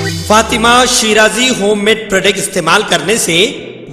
Fatima Shirazi home made product استعمال کرنے سے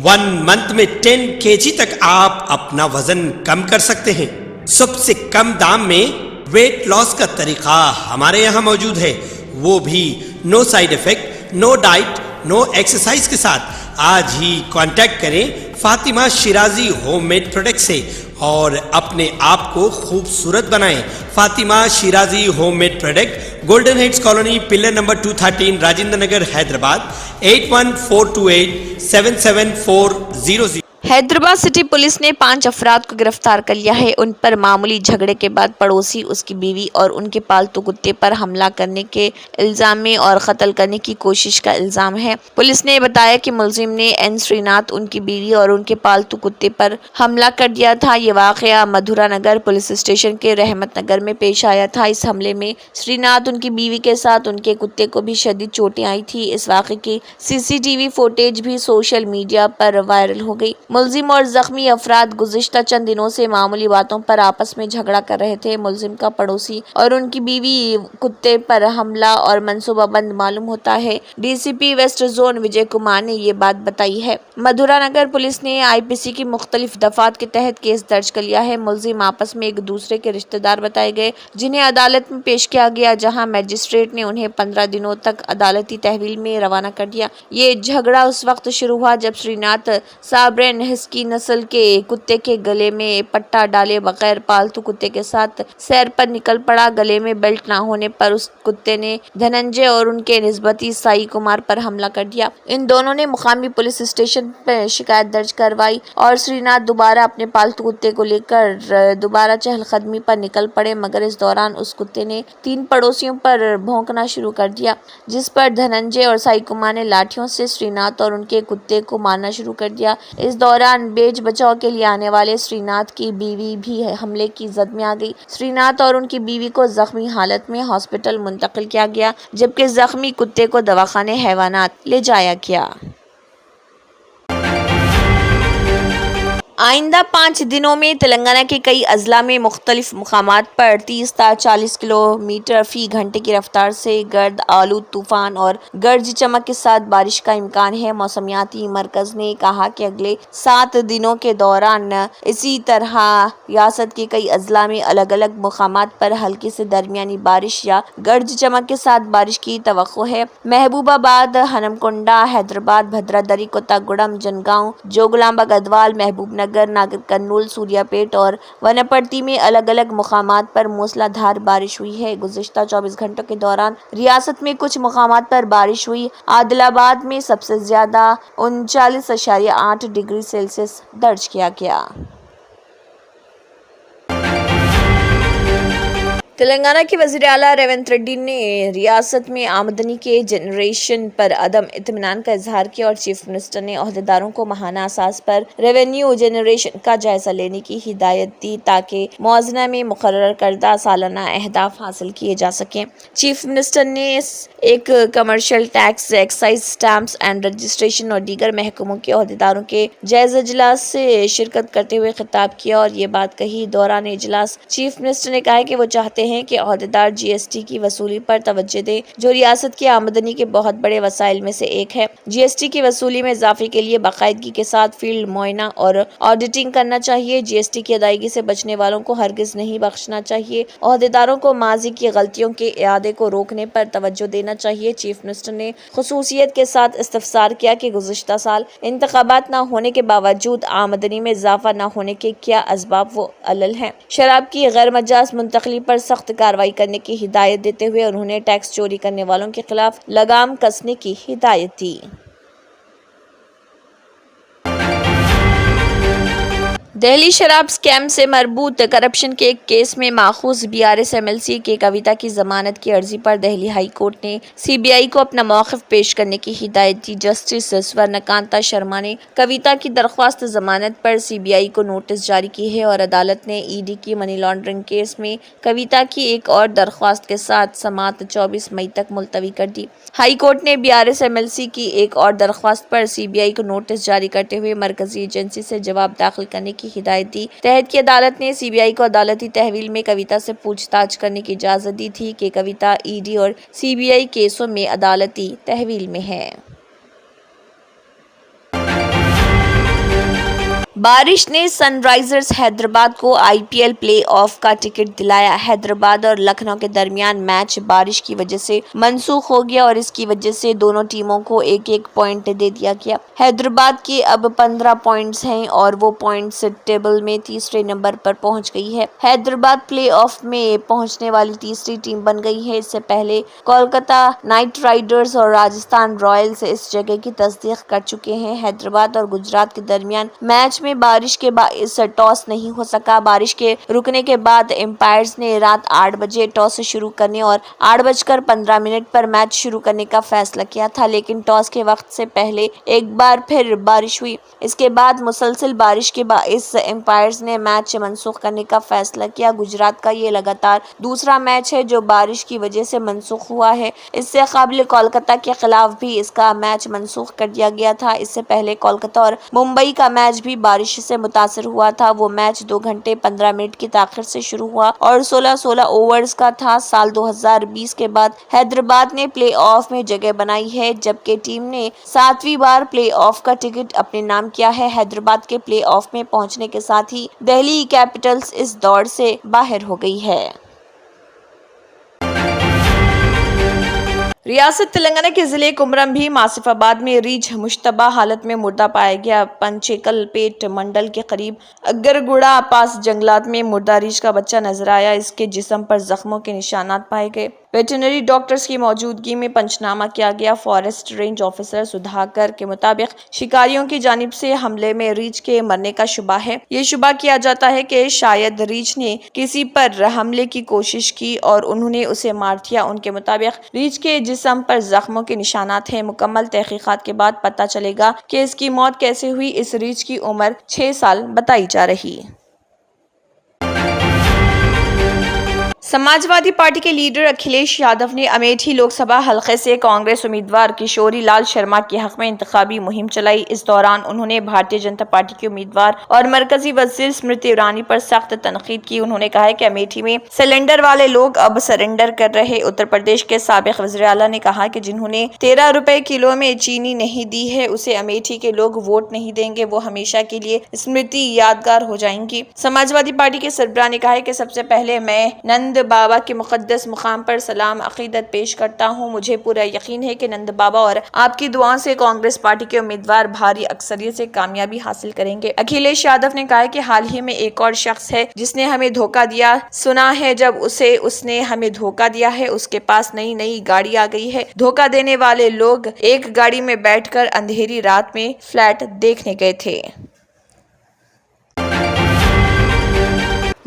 1 منتھ میں 10 kg تک آپ اپنا وزن کم کر سکتے ہیں۔ سب سے کم دام میں ویٹ لاس کا طریقہ ہمارے یہاں موجود ہے، وہ بھی no side effect, no diet, no exercise کے ساتھ۔ آج ہی کانٹیکٹ کریں Fatima Shirazi home made product سے اور اپنے آپ کو خوبصورت بنائیں۔ Fatima Shirazi home made product, golden heights colony, pillar number 213، Rajendra Nagar, Hyderabad, 8142877400۔ Hyderabad city police نے 5 افراد کو گرفتار کر لیا ہے۔ ان پر معمولی جھگڑے کے بعد پڑوسی، اس کی بیوی اور ان کے پالتو کتے پر حملہ کرنے کے الزام میں اور قتل کرنے کی کوشش کا الزام ہے۔ پولیس نے بتایا کہ ملزم نے این سری ناتھ، ان کی بیوی اور ان کے پالتو کتے پر حملہ کر دیا تھا۔ یہ واقعہ مدھورا نگر پولیس اسٹیشن کے رحمت نگر میں پیش آیا تھا۔ اس حملے میں سری ناتھ، ان کی بیوی کے ساتھ ان کے کتے کو بھی شدید چوٹیں آئی تھی۔ اس واقعے کی CCTV فوٹیج بھی سوشل میڈیا پر وائرل ہو گئی۔ ملزم اور زخمی افراد گزشتہ چند دنوں سے معمولی باتوں پر آپس میں جھگڑا کر رہے تھے۔ ملزم کا پڑوسی اور ان کی بیوی کتے پر حملہ اور منصوبہ بند معلوم ہوتا ہے۔ DCP ویسٹ زون وجے کمار نے یہ بات بتائی ہے۔ مدھورا نگر پولیس نے IPC کی مختلف دفعات کے تحت کیس درج کر لیا ہے۔ ملزم آپس میں ایک دوسرے کے رشتہ دار بتائے گئے، جنہیں عدالت میں پیش کیا گیا، جہاں میجسٹریٹ نے انہیں 15 دنوں تک عدالتی تحویل میں روانہ کر دیا۔ یہ جھگڑا اس وقت شروع ہوا جب سری ناتھ سابرین ہسکی نسل کے کتے کے گلے میں پٹا ڈالے بغیر پالتو کتے کے ساتھ سیر پر نکل پڑا۔ گلے میں بیلٹ نہ ہونے پر اس کتے نے دھننجے اور ان کے نسبتی سائی کمار پر حملہ کر دیا۔ ان دونوں نے مقامی پولیس اسٹیشن پر شکایت درج کروائی اور سری ناتھ دوبارہ اپنے پالتو کتے کو لے کر دوبارہ چہل قدمی پر نکل پڑے، مگر اس دوران اس کتے نے 3 پڑوسیوں پر بھونکنا شروع کر دیا، جس پر دھننجے اور سائی کمار نے لاٹھیوں سے سری ناتھ اور ان کے کتے کو مارنا شروع کر دیا۔ اس دوران بیچ بچاؤ کے لیے آنے والے سری ناتھ کی بیوی بھی حملے کی زد میں آ گئی۔ سری ناتھ اور ان کی بیوی کو زخمی حالت میں ہاسپٹل منتقل کیا گیا، جبکہ زخمی کتے کو دواخانہ حیوانات لے جایا گیا۔ آئندہ 5 دنوں میں تلنگانہ کے کئی اضلاع میں مختلف مقامات پر 30 تا 40 کلومیٹر فی گھنٹے کی رفتار سے گرد آلود طوفان اور گرج چمک کے ساتھ بارش کا امکان ہے۔ موسمیاتی مرکز نے کہا کہ اگلے 7 دنوں کے دوران اسی طرح ریاست کے کئی اضلاع میں الگ الگ مقامات پر ہلکی سے درمیانی بارش یا گرج چمک کے ساتھ بارش کی توقع ہے۔ محبوب آباد، ہنمکنڈا، حیدرآباد، بھدرادری، کوتاگوڑم، جنگاؤں، جوگلامبا، گدوال، محبوب نگر، ناگر کرنول، سوریا پیٹ اور ونپرتی میں الگ الگ مقامات پر موسلا دھار بارش ہوئی ہے۔ گزشتہ 24 گھنٹوں کے دوران ریاست میں کچھ مقامات پر بارش ہوئی۔ عادل آباد میں سب سے زیادہ 39.8 ڈگری سیلسیس درج کیا گیا۔ تلنگانہ کے وزیر اعلیٰ ریونت ریڈی نے ریاست میں آمدنی کے جنریشن پر عدم اطمینان کا اظہار کیا اور چیف منسٹر نے عہدیداروں کو ماہانہ اساس پر ریونیو جنریشن کا جائزہ لینے کی ہدایت دی تاکہ موازنہ میں مقرر کردہ سالانہ اہداف حاصل کیے جا سکیں۔ چیف منسٹر نے ایک commercial tax, excise, stamps and registration اور دیگر محکموں کے عہدیداروں کے جائزہ اجلاس سے شرکت کرتے ہوئے خطاب کیا اور یہ بات کہی۔ دوران اجلاس چیف منسٹر نے کہا کہ وہ چاہتے ہیں کہ عہدیدار GST کی وصولی پر توجہ دیں، جو ریاست کی آمدنی کے بہت بڑے وسائل میں سے ایک ہے۔ GST کی وصولی میں اضافے کے لیے باقاعدگی کے ساتھ فیلڈ معائنہ اور آڈیٹنگ کرنا چاہیے۔ GST کی ادائیگی سے بچنے والوں کو ہرگز نہیں بخشنا چاہیے۔ عہدیداروں کو ماضی کی غلطیوں کے اعادے کو روکنے پر توجہ دینا چاہیے۔ چیف منسٹر نے خصوصیت کے ساتھ استفسار کیا کہ گزشتہ سال انتخابات نہ ہونے کے باوجود آمدنی میں اضافہ نہ ہونے کے کیا اسباب و علل ہیں۔ شراب کی غیر مجاز منتقلی پر سخت کارروائی کرنے کی ہدایت دیتے ہوئے انہوں نے ٹیکس چوری کرنے والوں کے خلاف لگام کسنے کی ہدایت دی۔ دہلی شراب اسکیم سے مربوط کرپشن کے ایک کیس میں ماخوذ BRS MLC کے کویتا کی ضمانت کی عرضی پر دہلی ہائی کورٹ نے CBI کو اپنا موقف پیش کرنے کی ہدایت دی۔ جسٹس سورنا کانتا شرما نے کویتا کی درخواست ضمانت پر CBI کو نوٹس جاری کی ہے اور عدالت نے ED کی منی لانڈرنگ کیس میں کویتا کی ایک اور درخواست کے ساتھ سماعت 24 مئی تک ملتوی کر دی۔ ہائی کورٹ نے BRS MLC کی ایک اور درخواست پر CBI کو نوٹس جاری کرتے ہوئے مرکزی ایجنسی سے جواب داخل کرنے کی کی ہدایت دی۔ تحت کی عدالت نے سی بی آئی کو عدالتی تحویل میں کویتا سے پوچھ تاچھ کرنے کی اجازت دی تھی کہ کویتا ای ڈی اور سی بی آئی کیسوں میں عدالتی تحویل میں ہے۔ بارش نے سن رائزرز حیدرآباد کو آئی پی ایل پلے آف کا ٹکٹ دلایا۔ حیدرآباد اور لکھنؤ کے درمیان میچ بارش کی وجہ سے منسوخ ہو گیا اور اس کی وجہ سے دونوں ٹیموں کو ایک ایک پوائنٹ دے دیا گیا۔ حیدرآباد کے اب 15 پوائنٹس ہیں اور وہ پوائنٹس ٹیبل میں تیسرے نمبر پر پہنچ گئی ہے۔ حیدرآباد پلے آف میں پہنچنے والی تیسری ٹیم بن گئی ہے۔ اس سے پہلے کولکتہ نائٹ رائڈرز اور راجستھان رائلز اس جگہ کی تصدیق کر چکے ہیں۔ حیدرآباد اور گجرات کے درمیان میچ میں بارش کے باعث ٹاس نہیں ہو سکا۔ بارش کے رکنے کے بعد امپائرز نے رات 8 بجے ٹاس شروع کرنے اور 8:15 پر میچ شروع کرنے کا فیصلہ کیا تھا، لیکن ٹاس کے وقت سے پہلے ایک بار پھر بارش ہوئی۔ اس کے بعد مسلسل بارش کے باعث امپائرز نے میچ منسوخ کرنے کا فیصلہ کیا۔ گجرات کا یہ لگاتار دوسرا میچ ہے جو بارش کی وجہ سے منسوخ ہوا ہے۔ اس سے قبل کولکتہ کے خلاف بھی اس کا میچ منسوخ کر دیا گیا تھا۔ اس سے پہلے کولکتہ اور ممبئی کا میچ بھی بارش سے متاثر ہوا تھا۔ وہ میچ 2 گھنٹے 15 منٹ کی تاخیر سے شروع ہوا اور 16 اوورز کا تھا۔ سال 2020 کے بعد حیدرآباد نے پلے آف میں جگہ بنائی ہے، جبکہ ٹیم نے 7ویں بار پلے آف کا ٹکٹ اپنے نام کیا ہے۔ حیدرآباد کے پلے آف میں پہنچنے کے ساتھ ہی دہلی کیپٹلز اس دوڑ سے باہر ہو گئی ہے۔ ریاست تلنگانہ کے ضلع کمرم بھی آصف آباد میں ریچھ مشتبہ حالت میں مردہ پایا گیا۔ پنچیکل پیٹ منڈل کے قریب اگرگوڑا پاس جنگلات میں مردہ ریچھ کا بچہ نظر آیا۔ اس کے جسم پر زخموں کے نشانات پائے گئے۔ ویٹرنری ڈاکٹرز کی موجودگی میں پنچنامہ کیا گیا۔ فارسٹ رینج آفیسر سدھاکر کے مطابق شکاریوں کی جانب سے حملے میں ریچھ کے مرنے کا شبہ ہے۔ یہ شبہ کیا جاتا ہے کہ شاید ریچھ نے کسی پر حملے کی کوشش کی اور انہوں نے اسے مار دیا۔ ان کے مطابق ریچھ کے جسم پر زخموں کے نشانات ہیں۔ مکمل تحقیقات کے بعد پتہ چلے گا کہ اس کی موت کیسے ہوئی۔ اس ریچھ کی عمر 6 سال بتائی جا رہی۔ سماجوادی پارٹی کے لیڈر اکھلیش یادو نے امیٹھی لوک سبھا حلقے سے کانگریس امیدوار کشوری لال شرما کے حق میں انتخابی مہم چلائی۔ اس دوران انہوں نے بھارتیہ جنتا پارٹی کے امیدوار اور مرکزی وزیر اسمرتی ایرانی پر سخت تنقید کی۔ انہوں نے کہا کہ امیٹھی میں سلنڈر والے لوگ اب سرنڈر کر رہے۔ اتر پردیش کے سابق وزیر اعلیٰ نے کہا کہ جنہوں نے 13 روپے کلو میں چینی نہیں دی ہے اسے امیٹھی کے لوگ ووٹ نہیں دیں گے، وہ ہمیشہ کے لیے اسمرتی یادگار ہو جائیں گی۔ سماجوادی پارٹی کے سربراہ نے کہا کہ سب سے پہلے میں نند بابا کے مقدس مقام پر سلام عقیدت پیش کرتا ہوں۔ مجھے پورا یقین ہے کہ نند بابا اور آپ کی دعاؤں سے کانگریس پارٹی کے امیدوار بھاری اکثریت سے کامیابی حاصل کریں گے۔ اکھلیش یادو نے کہا کہ حال ہی میں ایک اور شخص ہے جس نے ہمیں دھوکہ دیا سنا ہے۔ جب اس نے ہمیں دھوکہ دیا ہے اس کے پاس نئی گاڑی آ گئی ہے۔ دھوکہ دینے والے لوگ ایک گاڑی میں بیٹھ کر اندھیری رات میں فلیٹ دیکھنے گئے تھے۔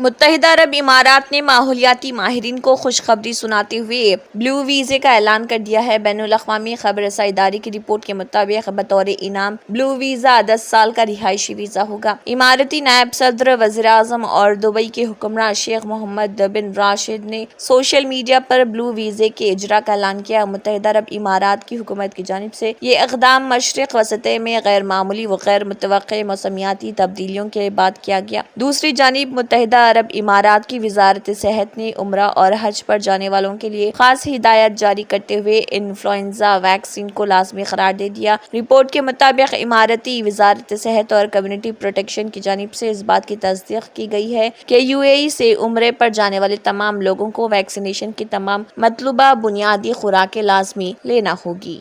متحدہ عرب امارات نے ماحولیاتی ماہرین کو خوشخبری سناتے ہوئے بلو ویزے کا اعلان کر دیا ہے۔ بین الاقوامی خبر رساں ادارے کی رپورٹ کے مطابق بطور انعام بلو ویزا 10 سال کا رہائشی ویزا ہوگا۔ اماراتی نائب صدر وزیر اعظم اور دبئی کے حکمراں شیخ محمد بن راشد نے سوشل میڈیا پر بلو ویزے کے اجرا کا اعلان کیا۔ متحدہ عرب امارات کی حکومت کی جانب سے یہ اقدام مشرق وسط میں غیر معمولی و غیر متوقع موسمیاتی تبدیلیوں کے بعد کیا گیا۔ دوسری جانب متحدہ عرب امارات کی وزارت صحت نے عمرہ اور حج پر جانے والوں کے لیے خاص ہدایت جاری کرتے ہوئے انفلوئنزا ویکسین کو لازمی قرار دے دیا۔ رپورٹ کے مطابق اماراتی وزارت صحت اور کمیونٹی پروٹیکشن کی جانب سے اس بات کی تصدیق کی گئی ہے کہ UAE سے عمرے پر جانے والے تمام لوگوں کو ویکسینیشن کی تمام مطلوبہ بنیادی خوراکیں لازمی لینا ہوگی۔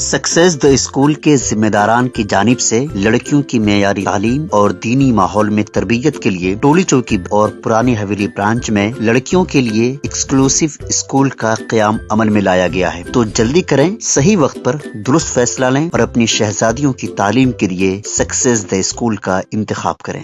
سکسیس دی اسکول کے ذمہ داران کی جانب سے لڑکیوں کی معیاری تعلیم اور دینی ماحول میں تربیت کے لیے ٹولی چوکی اور پرانی حویلی برانچ میں لڑکیوں کے لیے ایکسکلوسیو اسکول کا قیام عمل میں لایا گیا ہے۔ تو جلدی کریں، صحیح وقت پر درست فیصلہ لیں اور اپنی شہزادیوں کی تعلیم کے لیے سکسیس دی اسکول کا انتخاب کریں۔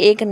1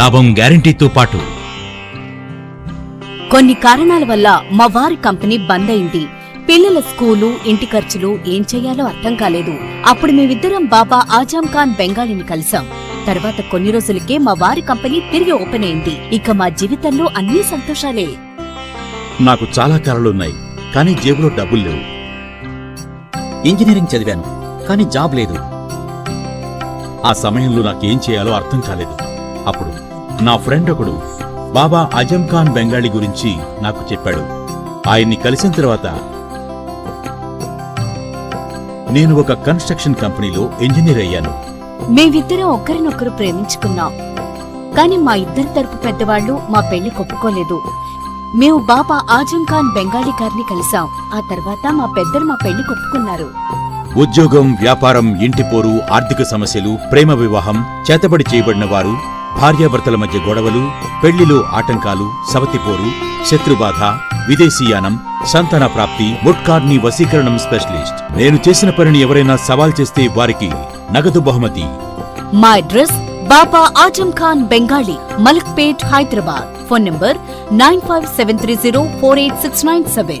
లాభం గ్యారెంటీతో పాటు కొన్ని కారణాల వల్ల మా వారి కంపెనీ బంద్ అయింది. పిల్లల స్కూలు, ఇంటి ఖర్చులు ఏం చెయ్యాలో అర్థం కాలేదు. అప్పుడు మేమిద్దరం బాబా ఆజం ఖాన్ బెంగాలీని కలిసాం. తర్వాత కొన్ని రోజులకే మా వారి కంపెనీ తిరిగి ఓపెన్ అయింది. ఇక మా జీవితంలో అన్ని సంతోషాలే. నాకు చాలా కలలున్నాయి, కానీ జేబులో డబ్బులు లేవు. ఇంజనీరింగ్ చదివాను, కానీ జాబ్ లేదు. ఆ సమయంలో నాకేం చేయాలో అర్థం కాలేదు. అప్పుడు నా ఫ్రెండ్ ఒకడు బాబా ఆజం ఖాన్ బెంగాలీ గురించి నాకు చెప్పాడు. ఆయన్ని కలిసిన తర్వాత నేను ఒక కన్స్ట్రక్షన్ కంపెనీలో ఇంజనీర్ అయ్యాను. మేమిద్దరం ఒకరినొకరు ప్రేమించుకున్నాం. కాని మా ఇద్దరి తరపు పెద్దవాళ్లు మా పెళ్లి ఒప్పుకోలేదు. మేము బాబా ఆజం ఖాన్ బెంగాలీ గారిని కలిసాం. ఆ తర్వాత మా పెద్దలు మా పెళ్లి ఒప్పుకున్నారు. ఉద్యోగం, వ్యాపారం, ఇంటి పోరు, ఆర్థిక సమస్యలు, ప్రేమ వివాహం, చేతబడి చేయబడిన వారు, భార్యాభర్తల మధ్య గొడవలు, పెళ్లిలో ఆటంకాలు, సవతిపోరు, శత్రుబాధ, విదేశీయానం, సంతాన ప్రాప్తి, ముట్కార్ని వశీకరణం స్పెషలిస్ట్. నేను చేసిన పనిని ఎవరైనా సవాల్ చేస్తే వారికి నగదు బహుమతి. మా address Baba Azam Khan Bengali, Malakpet, Hyderabad. Phone number 9573048697.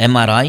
MRI,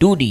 2D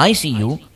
ICU